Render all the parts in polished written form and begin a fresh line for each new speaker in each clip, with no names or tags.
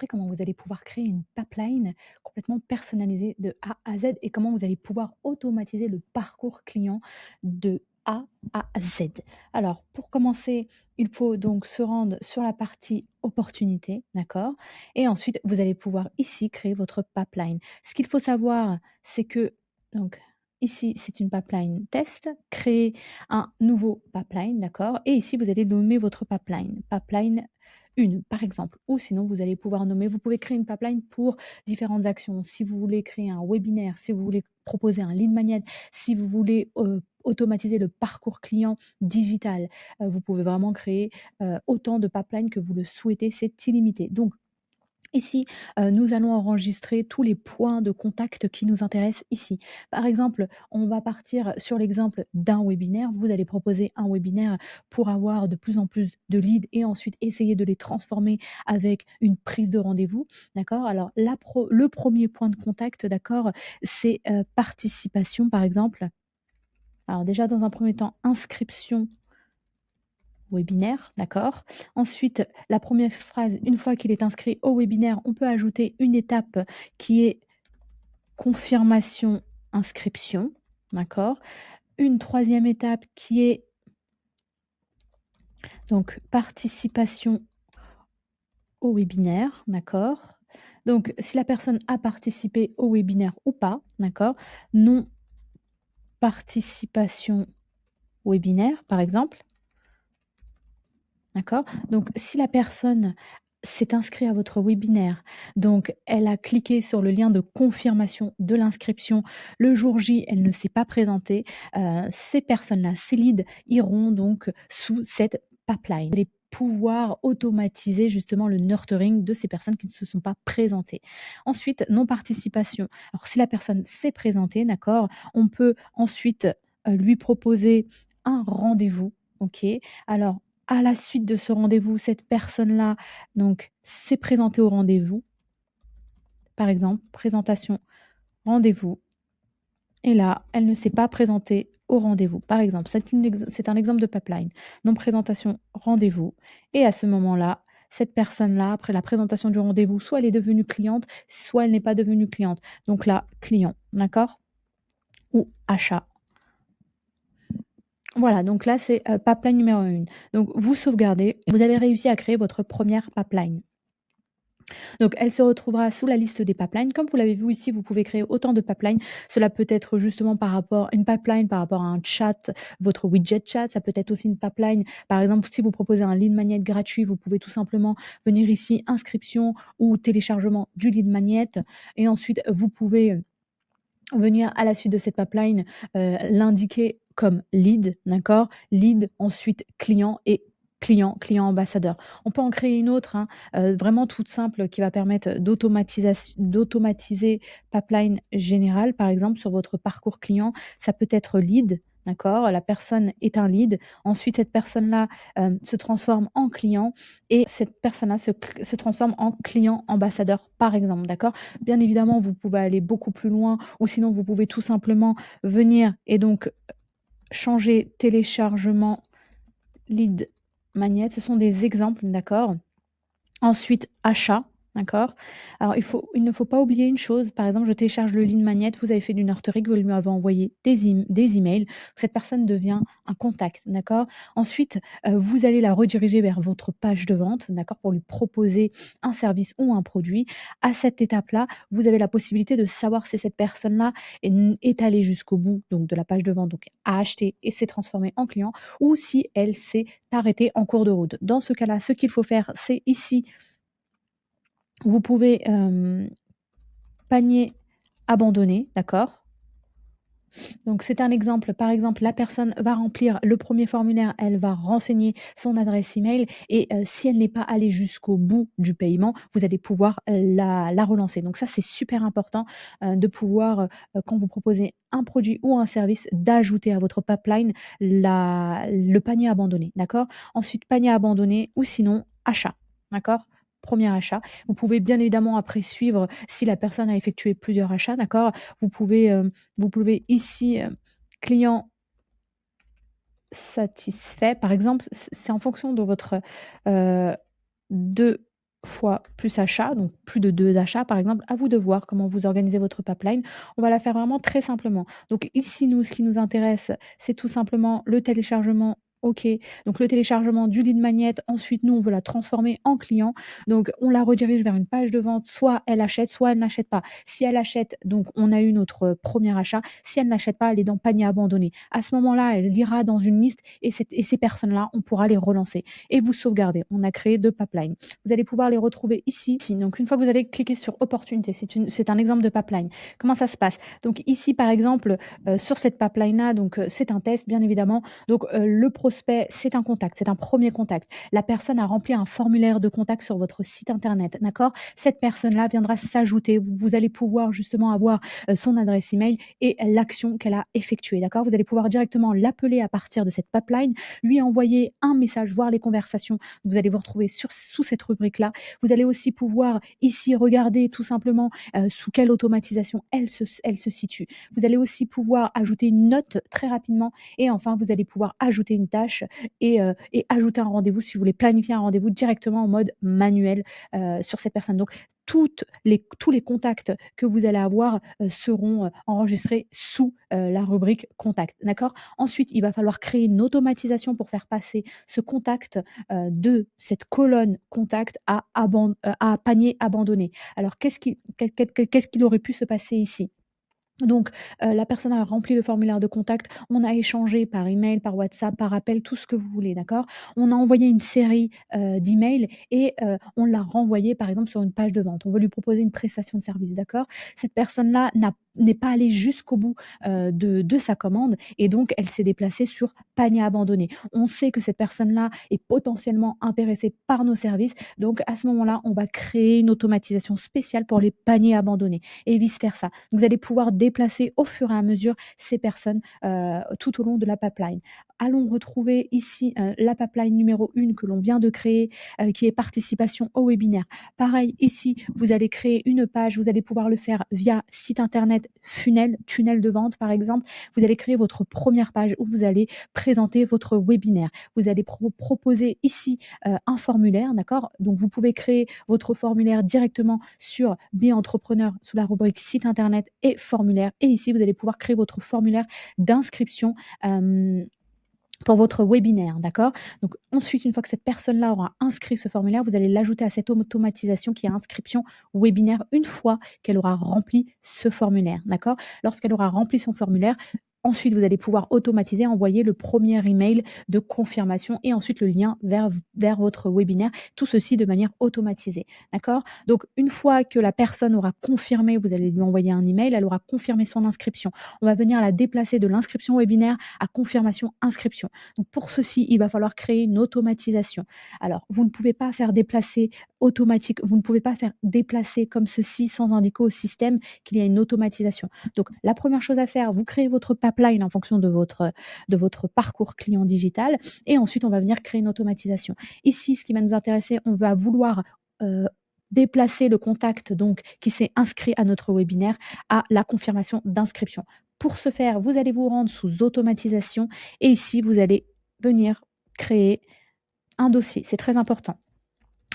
comment vous allez pouvoir créer une pipeline complètement personnalisée de A à Z et comment vous allez pouvoir automatiser le parcours client de A à Z. Alors, pour commencer, il faut donc se rendre sur la partie opportunité, d'accord? Et ensuite, vous allez pouvoir ici créer votre pipeline. Ce qu'il faut savoir, c'est que donc ici, c'est une pipeline test, créer un nouveau pipeline, d'accord? Et ici, vous allez nommer votre pipeline. Pipeline une, par exemple, ou sinon vous allez pouvoir nommer vous pouvez créer une pipeline pour différentes actions. Si vous voulez créer un webinaire, si vous voulez proposer un lead magnet, si vous voulez, automatiser le parcours client digital, vous pouvez vraiment créer, autant de pipelines que vous le souhaitez, c'est illimité. Donc ici, nous allons enregistrer tous les points de contact qui nous intéressent ici. Par exemple, on va partir sur l'exemple d'un webinaire. Vous allez proposer un webinaire pour avoir de plus en plus de leads et ensuite essayer de les transformer avec une prise de rendez-vous, d'accord? Alors le premier point de contact, d'accord, c'est, participation par exemple. Alors déjà dans un premier temps, inscription webinaire, d'accord. Ensuite, la première phrase, une fois qu'il est inscrit au webinaire, on peut ajouter une étape qui est confirmation inscription, d'accord. Une troisième étape qui est donc participation au webinaire, d'accord. Donc si la personne a participé au webinaire ou pas, d'accord. Non participation webinaire, par exemple. D'accord? Donc si la personne s'est inscrite à votre webinaire, donc elle a cliqué sur le lien de confirmation de l'inscription, le jour J, elle ne s'est pas présentée, ces personnes-là, ces leads iront donc sous cette pipeline. Vous allez pouvoir automatiser justement le nurturing de ces personnes qui ne se sont pas présentées. Ensuite, non-participation. Alors si la personne s'est présentée, d'accord, on peut ensuite, lui proposer un rendez-vous, OK? Alors à la suite de ce rendez-vous, cette personne-là, donc, s'est présentée au rendez-vous, par exemple, présentation, rendez-vous et là, elle ne s'est pas présentée au rendez-vous. Par exemple, c'est un exemple de pipeline. Non présentation, rendez-vous et à ce moment-là, cette personne-là, après la présentation du rendez-vous, soit elle est devenue cliente, soit elle n'est pas devenue cliente. Donc là, client, d'accord? Ou achat. Voilà, donc là, c'est, pipeline numéro 1. Donc vous sauvegardez, vous avez réussi à créer votre première pipeline. Donc elle se retrouvera sous la liste des pipelines. Comme vous l'avez vu ici, vous pouvez créer autant de pipelines. Cela peut être justement par rapport une pipeline par rapport à un chat, votre widget chat. Ça peut être aussi une pipeline, par exemple, si vous proposez un lead magnet gratuit, vous pouvez tout simplement venir ici, inscription ou téléchargement du lead magnet et ensuite vous pouvez venir à la suite de cette pipeline, l'indiquer comme lead, d'accord? Lead, ensuite client et client ambassadeur. On peut en créer une autre, hein, vraiment toute simple qui va permettre d'automatiser pipeline générale, par exemple sur votre parcours client. Ça peut être lead, d'accord? La personne est un lead. Ensuite cette personne-là, se transforme en client et cette personne-là se transforme en client ambassadeur, par exemple, d'accord? Bien évidemment, vous pouvez aller beaucoup plus loin ou sinon vous pouvez tout simplement venir et donc changer téléchargement lead magnet. Ce sont des exemples, d'accord? Ensuite, achat, d'accord? Alors il ne faut pas oublier une chose, par exemple, je télécharge le lead magnet, vous avez fait du nurturing, vous lui avez envoyé des emails, cette personne devient un contact, d'accord? Ensuite, vous allez la rediriger vers votre page de vente, d'accord? Pour lui proposer un service ou un produit. À cette étape-là, vous avez la possibilité de savoir si cette personne-là est allée jusqu'au bout, donc de la page de vente, donc a acheté et s'est transformée en client ou si elle s'est arrêtée en cours de route. Dans ce cas-là, ce qu'il faut faire, c'est ici vous pouvez, panier abandonné, d'accord? Donc c'est un exemple. Par exemple, la personne va remplir le premier formulaire, elle va renseigner son adresse email et si elle n'est pas allée jusqu'au bout du paiement, vous allez pouvoir la relancer. Donc ça, c'est super important, de pouvoir, quand vous proposez un produit ou un service, d'ajouter à votre pipeline le panier abandonné, d'accord? Ensuite, panier abandonné ou sinon achat, d'accord? Premier achat. Vous pouvez bien évidemment après suivre si la personne a effectué plusieurs achats, d'accord? Vous pouvez, vous pouvez ici, client satisfait, par exemple, c'est en fonction de votre, de fois plus achats, donc plus de 2 achats par exemple, à vous de voir comment vous organisez votre pipeline. On va la faire vraiment très simplement. Donc ici, nous, ce qui nous intéresse, c'est tout simplement le téléchargement. OK, donc le téléchargement du lead magnet, ensuite nous, on veut la transformer en client. Donc on la redirige vers une page de vente, soit elle achète, soit elle n'achète pas. Si elle achète, donc on a eu notre, premier achat. Si elle n'achète pas, elle est dans panier abandonné. À ce moment-là, elle ira dans une liste et ces personnes-là, on pourra les relancer et vous sauvegarder. On a créé 2 pipelines. Vous allez pouvoir les retrouver ici. Donc une fois que vous allez cliquer sur opportunité, c'est un exemple de pipeline. Comment ça se passe? Donc ici, par exemple, sur cette pipeline-là, donc c'est un test bien évidemment. Donc le prospect, c'est un contact, c'est un premier contact. La personne a rempli un formulaire de contact sur votre site internet, d'accord? Cette personne-là viendra s'ajouter. Vous allez pouvoir justement avoir, son adresse email et l'action qu'elle a effectuée, d'accord? Vous allez pouvoir directement l'appeler à partir de cette pipeline, lui envoyer un message, voir les conversations. Vous allez vous retrouver sous cette rubrique-là. Vous allez aussi pouvoir ici regarder tout simplement, sous quelle automatisation elle se situe. Vous allez aussi pouvoir ajouter une note très rapidement et enfin vous allez pouvoir ajouter une tâche et ajouter un rendez-vous si vous voulez planifier un rendez-vous directement en mode manuel, sur cette personne. Donc tous les contacts que vous allez avoir, seront, enregistrés sous, la rubrique contact, d'accord? Ensuite, il va falloir créer une automatisation pour faire passer ce contact, de cette colonne contact à panier abandonné. Alors qu'est-ce qu'il aurait pu se passer ici? Donc, la personne a rempli le formulaire de contact, on a échangé par email, par WhatsApp, par appel, tout ce que vous voulez, d'accord? On a envoyé une série, d'emails et on l'a renvoyé, par exemple, sur une page de vente. On veut lui proposer une prestation de service, d'accord? Cette personne-là n'est pas allée jusqu'au bout, de sa commande et donc elle s'est déplacée sur panier abandonné. On sait que cette personne-là est potentiellement intéressée par nos services, donc à ce moment-là, on va créer une automatisation spéciale pour les paniers abandonnés et vice versa. Vous allez pouvoir déplacer au fur et à mesure ces personnes, tout au long de la pipeline. Allons retrouver ici, la pipeline numéro 1 que l'on vient de créer, qui est participation au webinaire. Pareil, ici, vous allez créer une page, vous allez pouvoir le faire via site internet, tunnel de vente par exemple. Vous allez créer votre première page où vous allez présenter votre webinaire. Vous allez proposer ici, un formulaire, d'accord? Donc vous pouvez créer votre formulaire directement sur Bi-Entrepreneur sous la rubrique site internet et formulaire et ici, vous allez pouvoir créer votre formulaire d'inscription, pour votre webinaire, d'accord? Donc ensuite, une fois que cette personne-là aura inscrit ce formulaire, vous allez l'ajouter à cette automatisation qui est inscription webinaire une fois qu'elle aura rempli ce formulaire, d'accord? Lorsqu'elle aura rempli son formulaire, ensuite vous allez pouvoir automatiser, envoyer le premier email de confirmation et ensuite le lien vers votre webinaire, tout ceci de manière automatisée, d'accord? Donc une fois que la personne aura confirmé, vous allez lui envoyer un email, elle aura confirmé son inscription. On va venir la déplacer de l'inscription webinaire à confirmation inscription. Donc pour ceci, il va falloir créer une automatisation. Alors, vous ne pouvez pas faire déplacer automatique, vous ne pouvez pas faire déplacer comme ceci sans indiquer au système qu'il y a une automatisation. Donc la première chose à faire, vous créez votre pipeline en fonction de votre parcours client digital et ensuite on va venir créer une automatisation. Ici, ce qui va nous intéresser, on va vouloir, déplacer le contact donc qui s'est inscrit à notre webinaire à la confirmation d'inscription. Pour ce faire, vous allez vous rendre sous automatisation et ici, vous allez venir créer un dossier. C'est très important.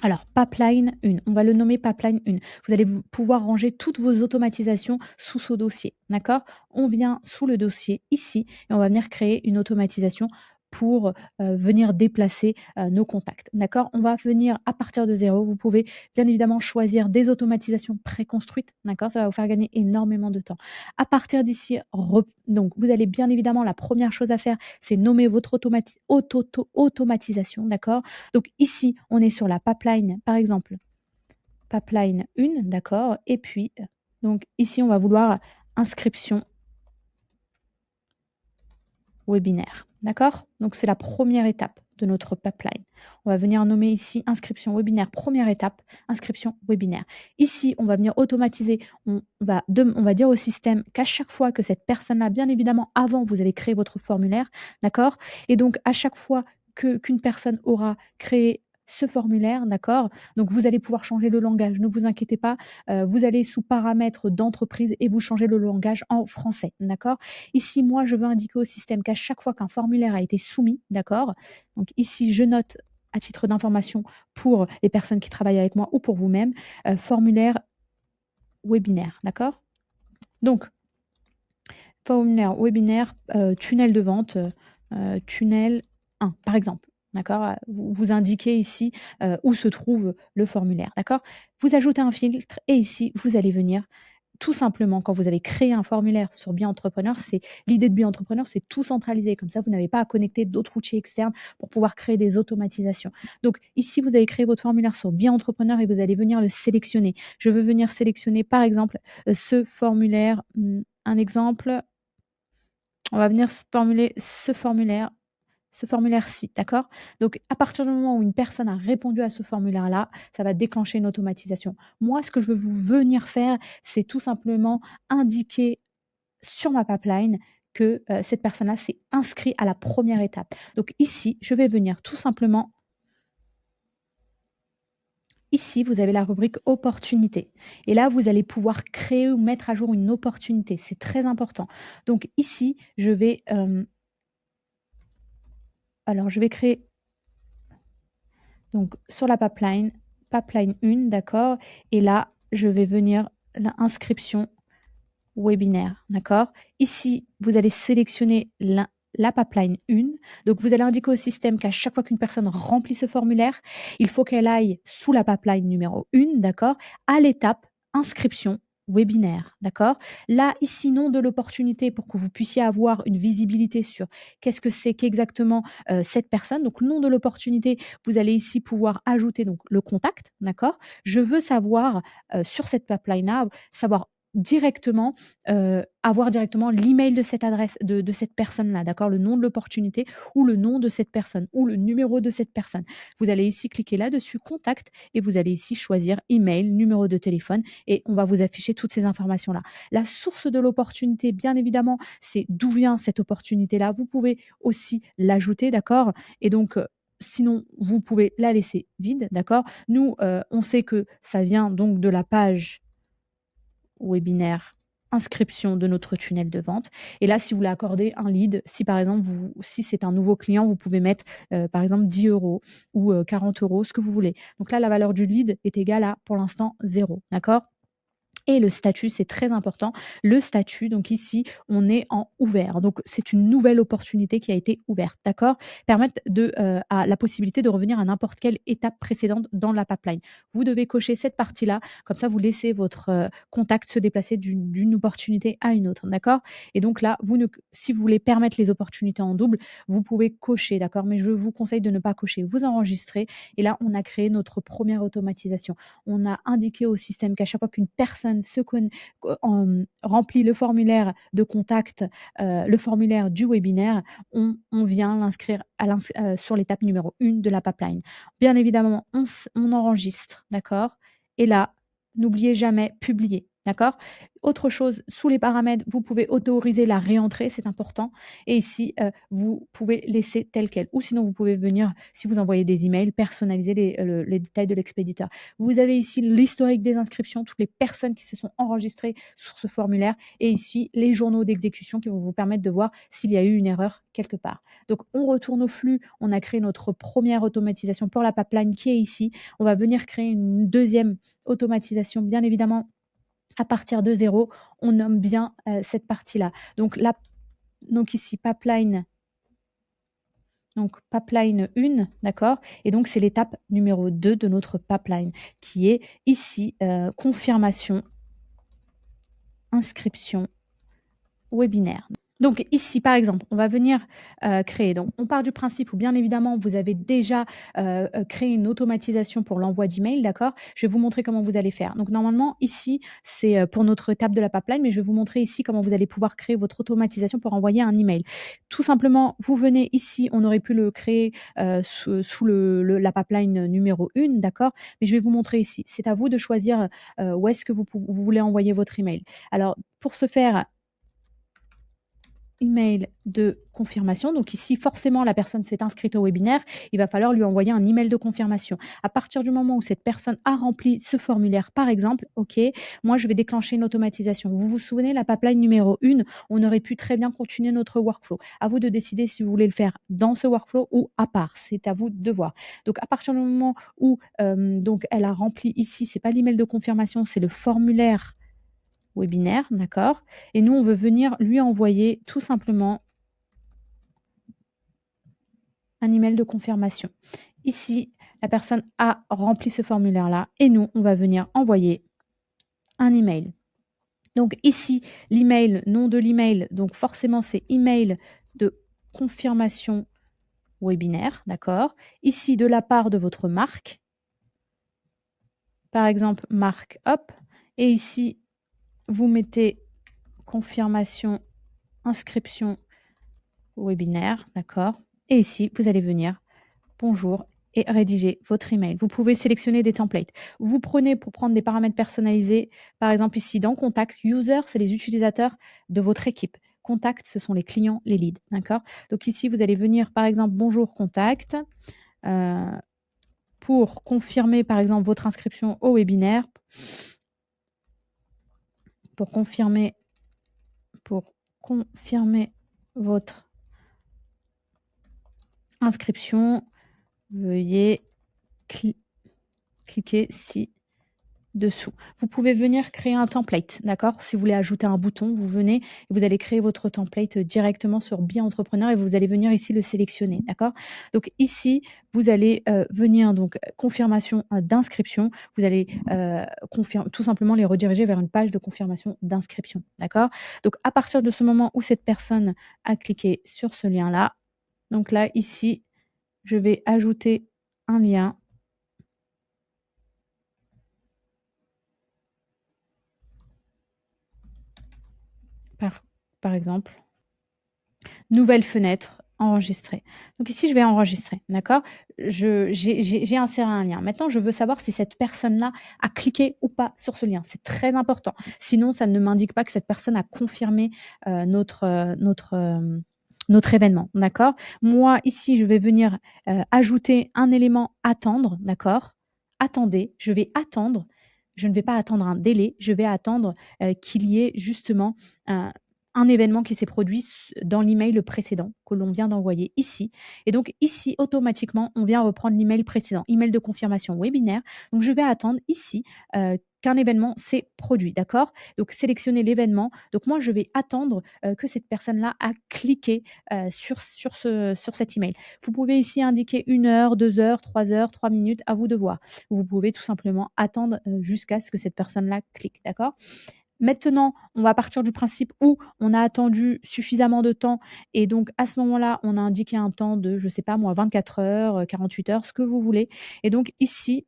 Alors, pipeline 1, on va le nommer pipeline 1. Vous allez pouvoir ranger toutes vos automatisations sous ce dossier, d'accord? On vient sous le dossier ici et on va venir créer une automatisation pour venir déplacer nos contacts, d'accord? On va venir à partir de zéro. Vous pouvez bien évidemment choisir des automatisations préconstruites, d'accord? Ça va vous faire gagner énormément de temps. À partir d'ici, donc vous allez bien évidemment, la première chose à faire, c'est nommer votre automatisation, d'accord? Donc ici, on est sur la pipeline, par exemple, pipeline 1, d'accord? Et puis, donc ici, on va vouloir inscription webinaire, d'accord? Donc c'est la première étape de notre pipeline. On va venir nommer ici inscription webinaire, première étape, inscription webinaire. Ici, on va venir automatiser, on va dire au système qu'à chaque fois que cette personne-là, bien évidemment, avant, vous avez créé votre formulaire, d'accord? Et donc à chaque fois qu'une personne aura créé ce formulaire, d'accord? Donc vous allez pouvoir changer le langage, ne vous inquiétez pas, vous allez sous paramètres d'entreprise et vous changez le langage en français, d'accord? Ici, moi, je veux indiquer au système qu'à chaque fois qu'un formulaire a été soumis, d'accord? Donc ici, je note à titre d'information pour les personnes qui travaillent avec moi ou pour vous-même, formulaire webinaire, d'accord? Donc formulaire webinaire, tunnel de vente, tunnel 1 par exemple, d'accord? Vous indiquez ici, où se trouve le formulaire, d'accord? Vous ajoutez un filtre et ici, vous allez venir tout simplement, quand vous avez créé un formulaire sur Bien Entrepreneur, c'est l'idée de Bien Entrepreneur, c'est tout centraliser. Comme ça, vous n'avez pas à connecter d'autres outils externes pour pouvoir créer des automatisations. Donc ici, vous avez créé votre formulaire sur Bien Entrepreneur et vous allez venir le sélectionner. Je veux venir sélectionner, par exemple, ce formulaire, un exemple, on va venir formuler ce formulaire-ci, d'accord? Donc à partir du moment où une personne a répondu à ce formulaire-là, ça va déclencher une automatisation. Moi, ce que je veux vous venir faire, c'est tout simplement indiquer sur ma pipeline que, cette personne-là s'est inscrit à la première étape. Donc ici, je vais venir tout simplement ici, vous avez la rubrique opportunités et là, vous allez pouvoir créer ou mettre à jour une opportunité. C'est très important. Donc ici, je vais, alors je vais créer donc sur la pipeline, pipeline 1, d'accord? Et là, je vais venir l'inscription webinaire, d'accord? Ici, vous allez sélectionner la pipeline 1. Donc, vous allez indiquer au système qu'à chaque fois qu'une personne remplit ce formulaire, il faut qu'elle aille sous la pipeline numéro 1, d'accord? À l'étape inscription webinaire, d'accord? Là, ici, nom de l'opportunité pour que vous puissiez avoir une visibilité sur qu'est-ce que c'est qu'exactement cette personne. Donc, nom de l'opportunité, vous allez ici pouvoir ajouter donc le contact, d'accord? Je veux savoir sur cette pipeline-là, savoir directement, avoir directement l'email de cette adresse de cette personne-là, d'accord? Le nom de l'opportunité ou le nom de cette personne ou le numéro de cette personne. Vous allez ici cliquer là-dessus contact et vous allez ici choisir email, numéro de téléphone et on va vous afficher toutes ces informations-là. La source de l'opportunité, bien évidemment, c'est d'où vient cette opportunité-là. Vous pouvez aussi l'ajouter, d'accord? Et donc, sinon, vous pouvez la laisser vide, d'accord? Nous, on sait que ça vient donc de la page webinaire, inscription de notre tunnel de vente. Et là, si vous voulez accorder un lead, si par exemple, si c'est un nouveau client, vous pouvez mettre par exemple 10 euros ou 40 euros, ce que vous voulez. Donc là, la valeur du lead est égale à pour l'instant 0. D'accord? Et le statut, c'est très important. Le statut, donc ici, on est en ouvert. Donc c'est une nouvelle opportunité qui a été ouverte, d'accord? Permettre à la possibilité de revenir à n'importe quelle étape précédente dans la pipeline. Vous devez cocher cette partie-là, comme ça vous laissez votre, contact se déplacer d'une opportunité à une autre, d'accord? Et donc là, si vous voulez permettre les opportunités en double, vous pouvez cocher, d'accord? Mais je vous conseille de ne pas cocher. Vous enregistrez et là, on a créé notre première automatisation. On a indiqué au système qu'à chaque fois qu'une personne remplit le formulaire de contact, le formulaire du webinaire, on vient l'inscrire sur l'étape numéro 1 de la pipeline. Bien évidemment, on enregistre, d'accord? Et là, n'oubliez jamais publier, d'accord? Autre chose, sous les paramètres, vous pouvez autoriser la réentrée, c'est important. Et ici, vous pouvez laisser tel quel. Ou sinon, vous pouvez venir, si vous envoyez des emails, personnaliser les détails de l'expéditeur. Vous avez ici l'historique des inscriptions, toutes les personnes qui se sont enregistrées sur ce formulaire et ici les journaux d'exécution qui vont vous permettre de voir s'il y a eu une erreur quelque part. Donc on retourne au flux, on a créé notre première automatisation pour la pipeline qui est ici. On va venir créer une deuxième automatisation, bien évidemment, à partir de zéro. On nomme bien cette partie-là. Donc ici, pipeline 1, d'accord? Et donc c'est l'étape numéro 2 de notre pipeline qui est ici, confirmation, inscription, webinaire. Donc ici, par exemple, on va venir, créer donc on part du principe où bien évidemment vous avez déjà, créé une automatisation pour l'envoi d'emails, d'accord? Je vais vous montrer comment vous allez faire. Donc normalement ici, c'est, pour notre étape de la pipeline, mais je vais vous montrer ici comment vous allez pouvoir créer votre automatisation pour envoyer un email. Tout simplement, vous venez ici, on aurait pu le créer, sous la pipeline numéro 1, d'accord? Mais je vais vous montrer ici. C'est à vous de choisir, où est-ce que vous voulez envoyer votre email. Alors pour ce faire, email de confirmation. Donc ici, forcément, la personne s'est inscrite au webinaire. Il va falloir lui envoyer un email de confirmation. À partir du moment où cette personne a rempli ce formulaire, par exemple, OK, moi, je vais déclencher une automatisation. Vous vous souvenez, la pipeline numéro 1, on aurait pu très bien continuer notre workflow. À vous de décider si vous voulez le faire dans ce workflow ou à part. C'est à vous de voir. Donc, à partir du moment où donc elle a rempli ici, c'est pas l'email de confirmation, c'est le formulaire webinaire, d'accord? Et nous, on veut venir lui envoyer tout simplement un email de confirmation. Ici, la personne a rempli ce formulaire-là et nous, on va venir envoyer un email. Donc ici, l'email, nom de l'email, donc forcément, c'est email de confirmation webinaire, d'accord? Ici, de la part de votre marque, par exemple, marque, hop, et ici, vous mettez confirmation, inscription webinaire, d'accord? Et ici, vous allez venir bonjour et rédiger votre email. Vous pouvez sélectionner des templates. Vous prenez pour prendre des paramètres personnalisés, par exemple ici dans contact, user, c'est les utilisateurs de votre équipe. Contact, ce sont les clients, les leads, d'accord? Donc ici, vous allez venir par exemple bonjour contact euh, pour confirmer par exemple votre inscription au webinaire, pour confirmer, pour confirmer votre inscription, veuillez cliquer ci-dessous. Vous pouvez venir créer un template, d'accord? Si vous voulez ajouter un bouton, vous venez et vous allez créer votre template directement sur Bien Entrepreneur et vous allez venir ici le sélectionner, d'accord? Donc ici, vous allez venir donc confirmation d'inscription. Vous allez tout simplement les rediriger vers une page de confirmation d'inscription, d'accord? Donc à partir de ce moment où cette personne a cliqué sur ce lien-là, donc là ici, je vais ajouter un lien par, par exemple. Nouvelle fenêtre, enregistrer. Donc ici, je vais enregistrer, d'accord? J'ai inséré un lien. Maintenant, je veux savoir si cette personne-là a cliqué ou pas sur ce lien. C'est très important. Sinon, ça ne m'indique pas que cette personne a confirmé notre événement, d'accord? Moi, ici, je vais venir ajouter un élément attendre, d'accord? Attendez, je vais attendre. Je ne vais pas attendre un délai, je vais attendre qu'il y ait justement un événement qui s'est produit dans l'email précédent que l'on vient d'envoyer ici. Et donc ici, automatiquement, on vient reprendre l'email précédent, email de confirmation webinaire. Donc je vais attendre ici qu'un événement s'est produit, d'accord? Donc sélectionner l'événement. Donc moi, je vais attendre que cette personne-là a cliqué sur cet email. Vous pouvez ici indiquer 1 heure, 2 heures, 3 heures, 3 minutes, à vous de voir. Vous pouvez tout simplement attendre jusqu'à ce que cette personne-là clique, d'accord? Maintenant, on va partir du principe où on a attendu suffisamment de temps et donc à ce moment-là, on a indiqué un temps de, je sais pas moi, 24 heures, 48 heures, ce que vous voulez et donc ici,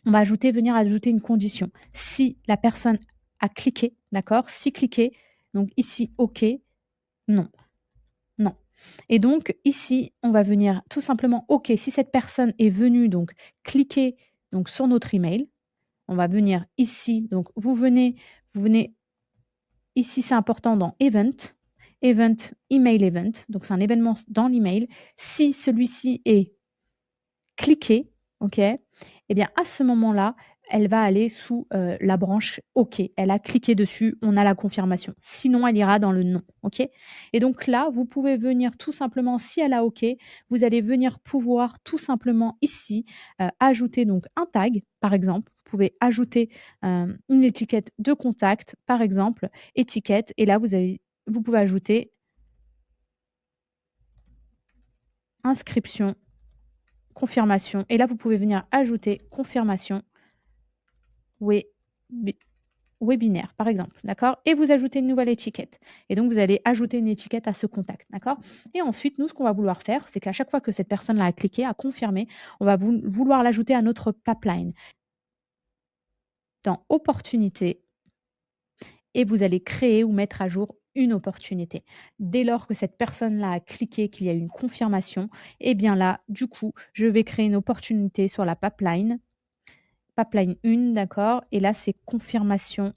on va venir ajouter une condition. Si la personne a cliqué, d'accord? Si cliqué, donc ici OK, non, non et donc ici, on va venir tout simplement OK, si cette personne est venue donc cliquer donc sur notre email, on va venir ici, donc vous venez ici, c'est important dans event, event, email event, donc c'est un événement dans l'email. Si celui-ci est cliqué, OK, eh bien, à ce moment-là, elle va aller sous, la branche OK. Elle a cliqué dessus, on a la confirmation. Sinon, elle ira dans le non, OK? Et donc là, vous pouvez venir tout simplement, si elle a OK, vous allez venir pouvoir tout simplement ici, ajouter donc un tag, par exemple. Vous pouvez ajouter, une étiquette de contact, par exemple, étiquette et là, vous pouvez ajouter inscription, confirmation et là, vous pouvez venir ajouter confirmation webi webinaire, par exemple, d'accord? Et vous ajoutez une nouvelle étiquette. Et donc, vous allez ajouter une étiquette à ce contact, d'accord? Et ensuite, nous, ce qu'on va vouloir faire, c'est qu'à chaque fois que cette personne-là a cliqué, a confirmé, on va vouloir l'ajouter à notre pipeline. Dans opportunité, et vous allez créer ou mettre à jour une opportunité. Dès lors que cette personne-là a cliqué, qu'il y a une confirmation, et bien là, du coup, je vais créer une opportunité sur la pipeline, pipeline 1, d'accord? Et là, c'est confirmation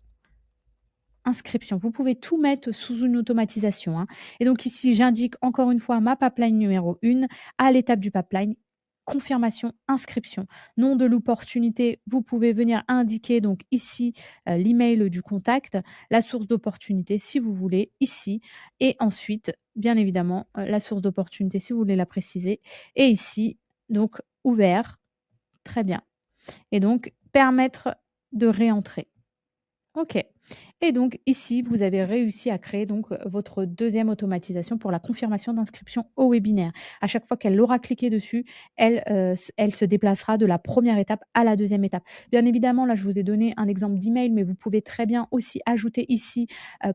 inscription. Vous pouvez tout mettre sous une automatisation, hein. Et donc ici, j'indique encore une fois ma pipeline numéro 1 à l'étape du pipeline, confirmation, inscription. Nom de l'opportunité, vous pouvez venir indiquer donc ici, l'email du contact, la source d'opportunité si vous voulez, ici et ensuite, bien évidemment, la source d'opportunité si vous voulez la préciser et ici, donc ouvert, très bien et donc permettre de réentrer. OK. Et donc ici, vous avez réussi à créer donc, votre deuxième automatisation pour la confirmation d'inscription au webinaire. À chaque fois qu'elle aura cliqué dessus, elle se déplacera de la première étape à la deuxième étape. Bien évidemment, là, je vous ai donné un exemple d'email, mais vous pouvez très bien aussi ajouter ici,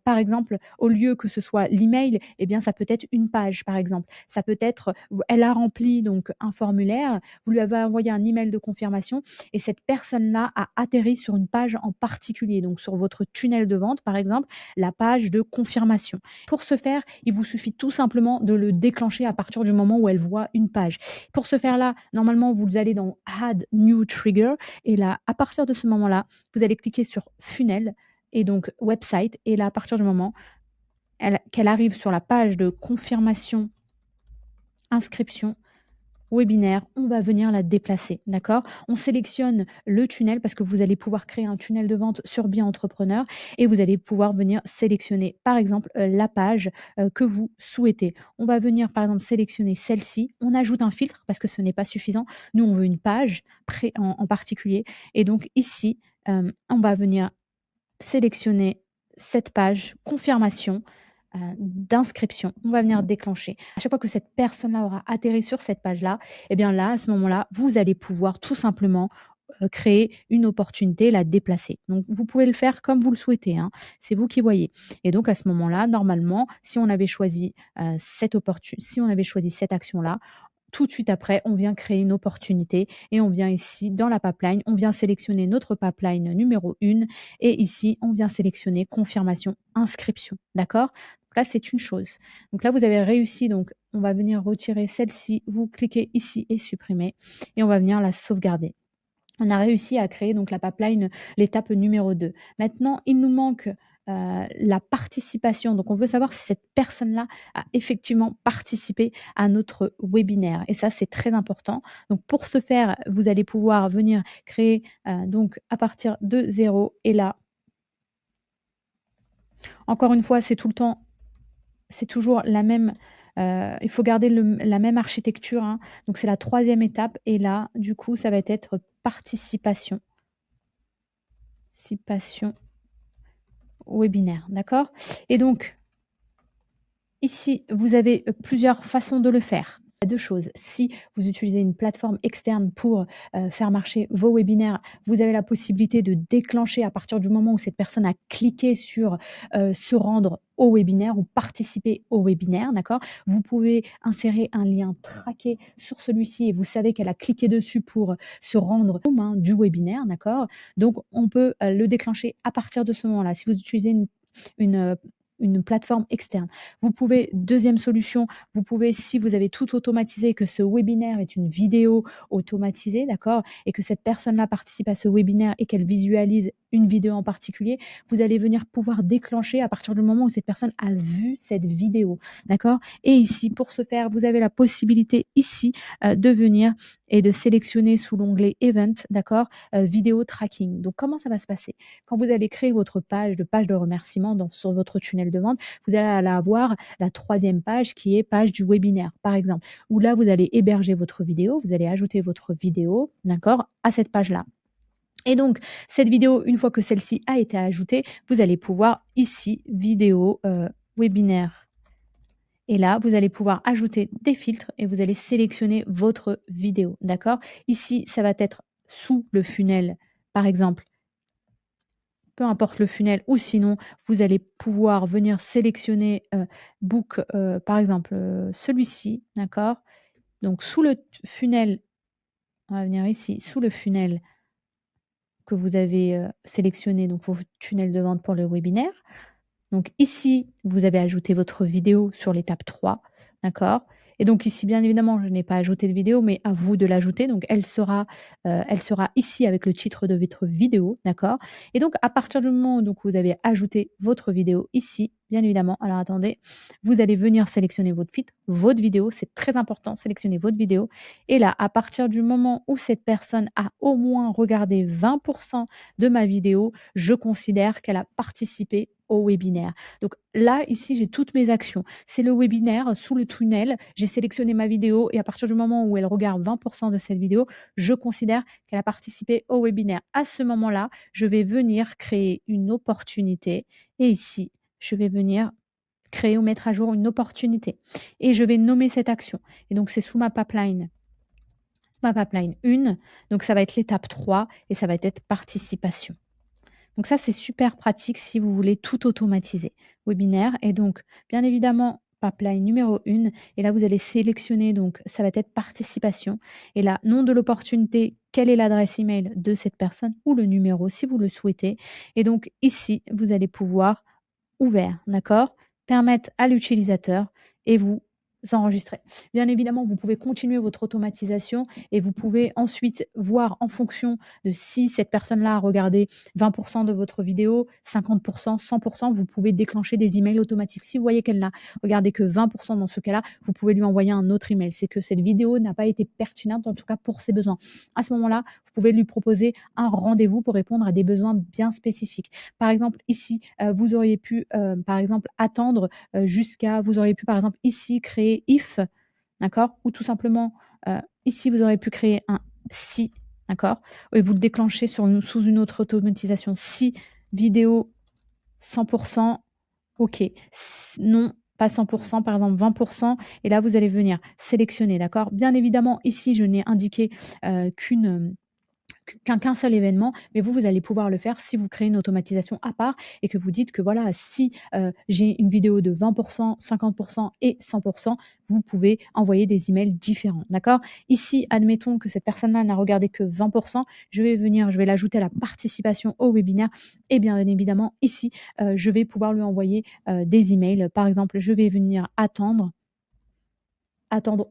par exemple, au lieu que ce soit l'email, eh bien, ça peut être une page, par exemple. Ça peut être, elle a rempli donc un formulaire, vous lui avez envoyé un email de confirmation et cette personne-là a atterri sur une page en particulier, donc sur votre tunnel de vente, par exemple, la page de confirmation. Pour ce faire, il vous suffit tout simplement de le déclencher à partir du moment où elle voit une page. Pour ce faire-là, normalement, vous allez dans Add New Trigger et là, à partir de ce moment-là, vous allez cliquer sur Funnel et donc Website et là, à partir du moment qu'elle arrive sur la page de confirmation, inscription, webinaire, on va venir la déplacer, d'accord? On sélectionne le tunnel parce que vous allez pouvoir créer un tunnel de vente sur Bien Entrepreneur et vous allez pouvoir venir sélectionner, par exemple, la page, que vous souhaitez. On va venir, par exemple, sélectionner celle-ci. On ajoute un filtre parce que ce n'est pas suffisant. Nous, on veut une page en particulier et donc ici, on va venir sélectionner cette page confirmation, d'inscription. On va venir déclencher. À chaque fois que cette personne-là aura atterri sur cette page-là, et bien là, à ce moment-là, vous allez pouvoir tout simplement, créer une opportunité, la déplacer. Donc vous pouvez le faire comme vous le souhaitez, hein, c'est vous qui voyez et donc à ce moment-là, normalement, si on avait choisi cette action-là, tout de suite après, on vient créer une opportunité et on vient ici dans la pipeline, on vient sélectionner notre pipeline numéro 1 et ici, on vient sélectionner confirmation, inscription. D'accord? Donc là, c'est une chose. Donc là, vous avez réussi. Donc, on va venir retirer celle-ci. Vous cliquez ici et supprimer et on va venir la sauvegarder. On a réussi à créer donc la pipeline, l'étape numéro 2. Maintenant, il nous manque, la participation. Donc on veut savoir si cette personne-là a effectivement participé à notre webinaire et ça, c'est très important. Donc pour ce faire, vous allez pouvoir venir créer, donc à partir de 0 et là, encore une fois, c'est toujours la même, il faut garder la même architecture, hein. Donc c'est la troisième étape et là, du coup, ça va être participation. Participation webinaire, d'accord? Et donc, ici, vous avez, plusieurs façons de le faire. Il y a 2 choses. Si vous utilisez une plateforme externe pour, faire marcher vos webinaires, vous avez la possibilité de déclencher à partir du moment où cette personne a cliqué sur, se rendre au webinaire ou participer au webinaire, d'accord? Vous pouvez insérer un lien traqué sur celui-ci et vous savez qu'elle a cliqué dessus pour, se rendre au main du webinaire, d'accord? Donc on peut, le déclencher à partir de ce moment-là. Si vous utilisez une, heu, une plateforme externe. Vous pouvez deuxième solution, vous pouvez si vous avez tout automatisé, que ce webinaire est une vidéo automatisée, d'accord? Et que cette personne-là participe à ce webinaire et qu'elle visualise une vidéo en particulier, vous allez venir pouvoir déclencher à partir du moment où cette personne a vu cette vidéo, d'accord? Et ici, pour ce faire, vous avez la possibilité ici, de venir et de sélectionner sous l'onglet Event, d'accord? Vidéo tracking. Donc comment ça va se passer? Quand vous allez créer votre page de remerciement sur votre tunnel de vente, vous allez avoir la troisième page qui est page du webinaire, par exemple, où là, vous allez héberger votre vidéo, vous allez ajouter votre vidéo, d'accord, à cette page-là. Et donc, cette vidéo, une fois que celle-ci a été ajoutée, vous allez pouvoir ici, vidéo, webinaire. Et là, vous allez pouvoir ajouter des filtres et vous allez sélectionner votre vidéo, d'accord? Ici, ça va être sous le funnel, par exemple, peu importe le funnel ou sinon vous allez pouvoir venir sélectionner, book, par exemple, celui-ci, d'accord? Donc sous le funnel, on va venir ici, sous le funnel que vous avez, sélectionné, donc vos tunnels de vente pour le webinaire. Donc ici, vous avez ajouté votre vidéo sur l'étape 3, d'accord? Et donc ici, bien évidemment, je n'ai pas ajouté de vidéo, mais à vous de l'ajouter. Donc elle sera ici avec le titre de votre vidéo, d'accord? Et donc à partir du moment où donc vous avez ajouté votre vidéo ici, bien évidemment, alors attendez, vous allez venir sélectionner votre feed, votre vidéo, c'est très important, sélectionnez votre vidéo. Et là, à partir du moment où cette personne a au moins regardé 20 de ma vidéo, je considère qu'elle a participé au webinaire. Donc là, ici, j'ai toutes mes actions. C'est le webinaire sous le tunnel. J'ai sélectionné ma vidéo et à partir du moment où elle regarde 20 de cette vidéo, je considère qu'elle a participé au webinaire. À ce moment-là, je vais venir créer une opportunité et ici, je vais venir créer ou mettre à jour une opportunité et je vais nommer cette action. Et donc, c'est sous ma pipeline 1. Donc, ça va être l'étape 3 et ça va être participation. Donc ça, c'est super pratique si vous voulez tout automatiser. Webinaire et donc, bien évidemment, pipeline numéro 1 et là, vous allez sélectionner donc ça va être participation et là, nom de l'opportunité, quelle est l'adresse email de cette personne ou le numéro si vous le souhaitez et donc ici, vous allez pouvoir ouvert, d'accord? Permettre à l'utilisateur et vous enregistrer. Bien évidemment, vous pouvez continuer votre automatisation et vous pouvez ensuite voir en fonction de si cette personne-là a regardé 20 de votre vidéo, 50, 100, vous pouvez déclencher des emails automatiques. Si vous voyez qu'elle n'a regardé que 20 dans ce cas-là, vous pouvez lui envoyer un autre email. C'est que cette vidéo n'a pas été pertinente, en tout cas pour ses besoins. À ce moment-là, vous pouvez lui proposer un rendez-vous pour répondre à des besoins bien spécifiques. Par exemple, ici, vous auriez pu, par exemple, attendre, jusqu'à vous auriez pu, par exemple, ici, créer if, d'accord? Ou tout simplement, ici, vous auriez pu créer un si, d'accord? Et vous le déclenchez sous une autre automatisation. Si vidéo 100 OK. Non, pas 100 par exemple 20 et là, vous allez venir sélectionner, d'accord? Bien évidemment, ici, je n'ai indiqué, qu'une, qu'un seul événement, mais vous, vous allez pouvoir le faire si vous créez une automatisation à part et que vous dites que voilà, si j'ai une vidéo de 20 50 et 100 vous pouvez envoyer des emails différents, d'accord? Ici, admettons que cette personne-là n'a regardé que 20 je vais l'ajouter à la participation au webinaire et bien évidemment, ici, je vais pouvoir lui envoyer, des emails. Par exemple, je vais venir attendre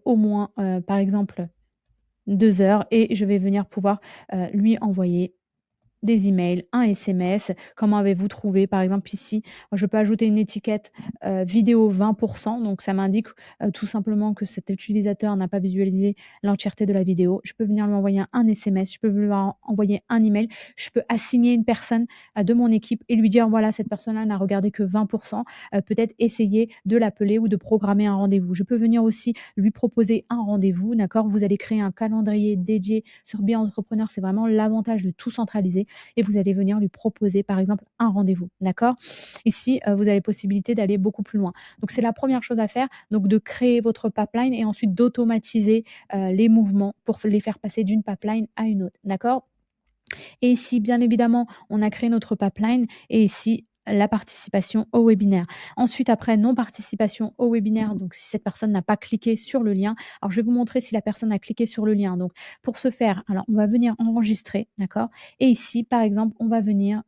au moins, par exemple 2 heures et je vais venir pouvoir, lui envoyer des emails, un SMS. Comment avez-vous trouvé? Par exemple ici, je peux ajouter une étiquette, vidéo 20 donc ça m'indique, tout simplement que cet utilisateur n'a pas visualisé l'entièreté de la vidéo. Je peux venir lui envoyer un SMS, je peux lui envoyer un email, je peux assigner une personne, de mon équipe et lui dire: «Voilà, cette personne-là n'a regardé que 20 peut-être essayer de l'appeler ou de programmer un rendez-vous». Je peux venir aussi lui proposer un rendez-vous, d'accord? Vous allez créer un calendrier dédié sur Be Entrepreneur, c'est vraiment l'avantage de tout centraliser et vous allez venir lui proposer, par exemple, un rendez-vous, d'accord? Ici, vous avez possibilité d'aller beaucoup plus loin. Donc c'est la première chose à faire, donc de créer votre pipeline et ensuite d'automatiser, les mouvements pour les faire passer d'une pipeline à une autre, d'accord? Et ici, bien évidemment, on a créé notre pipeline et ici, la participation au webinaire. Ensuite, après, non-participation au webinaire, donc si cette personne n'a pas cliqué sur le lien. Alors, je vais vous montrer si la personne a cliqué sur le lien. Donc, pour ce faire, alors, on va venir enregistrer, d'accord? Et ici, par exemple, on va venir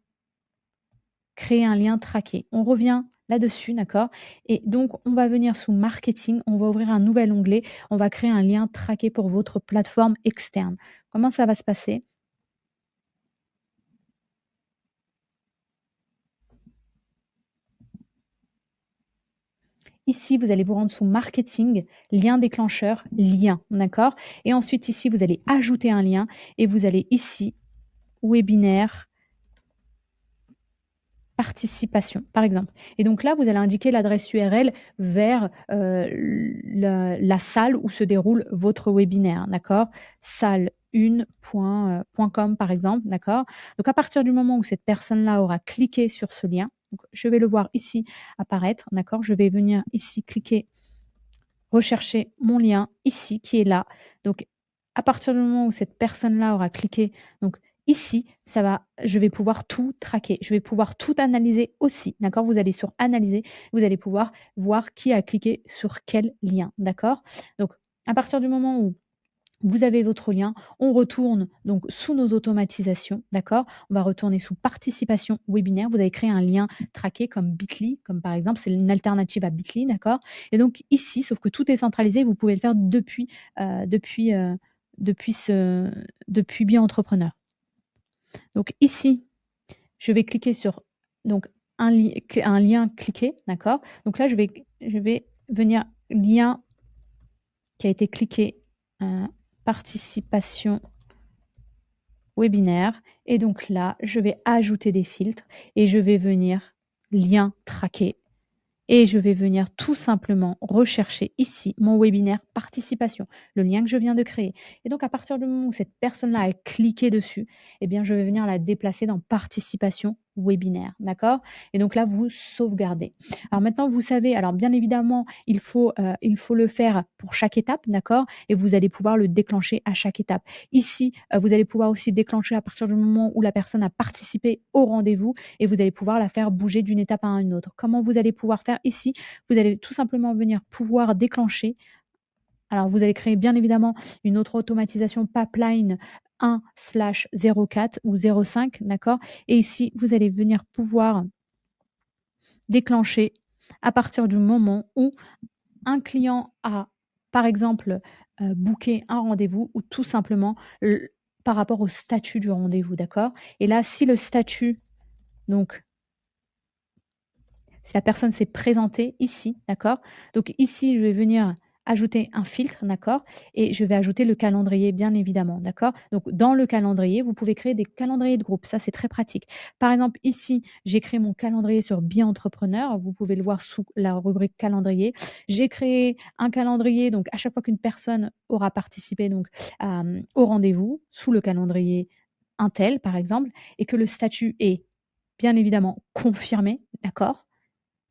créer un lien traqué. On revient là-dessus, d'accord? Et donc, on va venir sous marketing, on va ouvrir un nouvel onglet, on va créer un lien traqué pour votre plateforme externe. Comment ça va se passer? Ici, vous allez vous rendre sous marketing, lien déclencheur, lien, d'accord? Et ensuite, ici, vous allez ajouter un lien et vous allez ici, webinaire, participation, par exemple. Et donc là, vous allez indiquer l'adresse URL vers la salle où se déroule votre webinaire, d'accord? salle1.com, par exemple, d'accord? Donc à partir du moment où cette personne-là aura cliqué sur ce lien, donc je vais le voir ici apparaître, d'accord? Je vais venir ici cliquer rechercher mon lien ici qui est là. Donc à partir du moment où cette personne-là aura cliqué, donc ici, je vais pouvoir tout traquer. Je vais pouvoir tout analyser aussi, d'accord? Vous allez sur analyser, vous allez pouvoir voir qui a cliqué sur quel lien, d'accord? Donc à partir du moment où Vous avez votre lien, on retourne donc sous nos automatisations, d'accord? On va retourner sous participation webinaire. Vous avez créé un lien traqué comme Bitly, comme par exemple, c'est une alternative à Bitly, d'accord? Et donc ici, sauf que tout est centralisé, vous pouvez le faire depuis, depuis ce depuis Bien Entrepreneur. Donc ici, je vais cliquer sur donc un lien cliqué, d'accord? Donc là, je vais venir lien qui a été cliqué, participation webinaire et donc là, je vais ajouter des filtres et je vais venir lien traqué et je vais venir tout simplement rechercher ici mon webinaire participation, le lien que je viens de créer. Et donc à partir du moment où cette personne-là a cliqué dessus, eh bien je vais venir la déplacer dans participation webinaire, d'accord? Et donc là, vous sauvegardez. Alors maintenant, vous savez, alors bien évidemment, il faut le faire pour chaque étape, d'accord? Et vous allez pouvoir le déclencher à chaque étape. Ici, vous allez pouvoir aussi déclencher à partir du moment où la personne a participé au rendez-vous et vous allez pouvoir la faire bouger d'une étape à une autre. Comment vous allez pouvoir faire ici? Vous allez tout simplement venir pouvoir déclencher. Alors, vous allez créer bien évidemment une autre automatisation pipeline 1/04 ou 05, d'accord? Et ici, vous allez venir pouvoir déclencher à partir du moment où un client a, par exemple, booké un rendez-vous ou tout simplement par rapport au statut du rendez-vous, d'accord? Et là, si le statut, donc si la personne s'est présentée ici, d'accord? Donc ici, je vais venir ajouter un filtre, d'accord? Et je vais ajouter le calendrier, bien évidemment, d'accord? Donc dans le calendrier, vous pouvez créer des calendriers de groupe. Ça, c'est très pratique. Par exemple, ici, j'ai créé mon calendrier sur Bien Entrepreneur. Vous pouvez le voir sous la rubrique calendrier. J'ai créé un calendrier, donc à chaque fois qu'une personne aura participé donc, au rendez-vous, sous le calendrier Untel, par exemple, et que le statut est bien évidemment confirmé, d'accord?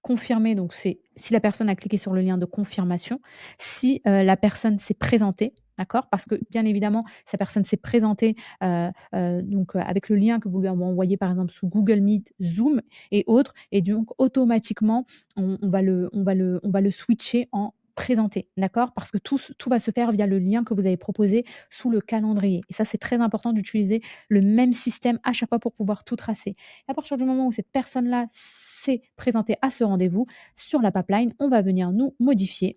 Confirmer, donc c'est si la personne a cliqué sur le lien de confirmation, si, la personne s'est présentée, d'accord? Parce que bien évidemment, si la personne s'est présentée, avec le lien que vous lui avez envoyé par exemple sous Google Meet, Zoom et autres et donc automatiquement on va le switcher en présenté, d'accord? Parce que tout va se faire via le lien que vous avez proposé sous le calendrier et ça, c'est très important d'utiliser le même système à chaque fois pour pouvoir tout tracer. À partir du moment où cette personne-là s'est présentée à ce rendez-vous, sur la pipeline, on va venir nous modifier.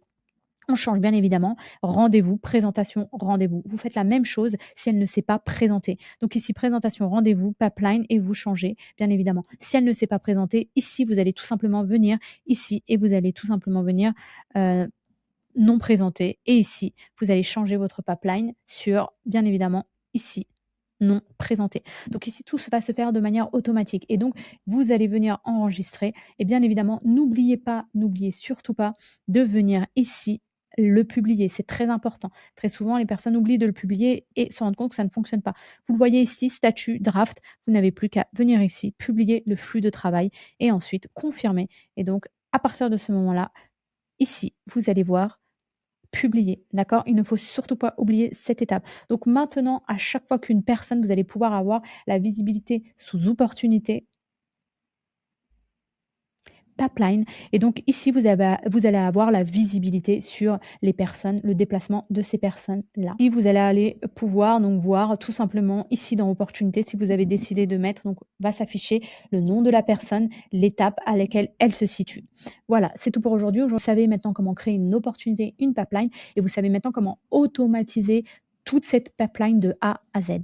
On change bien évidemment rendez-vous, présentation, rendez-vous. Vous faites la même chose si elle ne s'est pas présentée. Donc ici, présentation, rendez-vous, pipeline et vous changez bien évidemment. Si elle ne s'est pas présentée, ici, vous allez tout simplement venir ici et vous allez tout simplement venir non présenté et ici, vous allez changer votre pipeline sur bien évidemment ici non présenté. Donc ici, tout va se faire de manière automatique et donc vous allez venir enregistrer et bien évidemment, n'oubliez surtout pas de venir ici le publier. C'est très important. Très souvent, les personnes oublient de le publier et se rendent compte que ça ne fonctionne pas. Vous le voyez ici, statut, draft, vous n'avez plus qu'à venir ici, publier le flux de travail et ensuite confirmer et donc à partir de ce moment-là, ici, vous allez voir publier, d'accord? Il ne faut surtout pas oublier cette étape. Donc maintenant, à chaque fois qu'une personne, vous allez pouvoir avoir la visibilité sous opportunité, pipeline et donc ici, vous allez avoir la visibilité sur les personnes, le déplacement de ces personnes-là. Ici, vous allez aller pouvoir donc voir tout simplement ici dans opportunité, si vous avez décidé de mettre, donc va s'afficher le nom de la personne, l'étape à laquelle elle se situe. Voilà, c'est tout pour aujourd'hui. Vous savez maintenant comment créer une opportunité, une pipeline et vous savez maintenant comment automatiser toute cette pipeline de A à Z.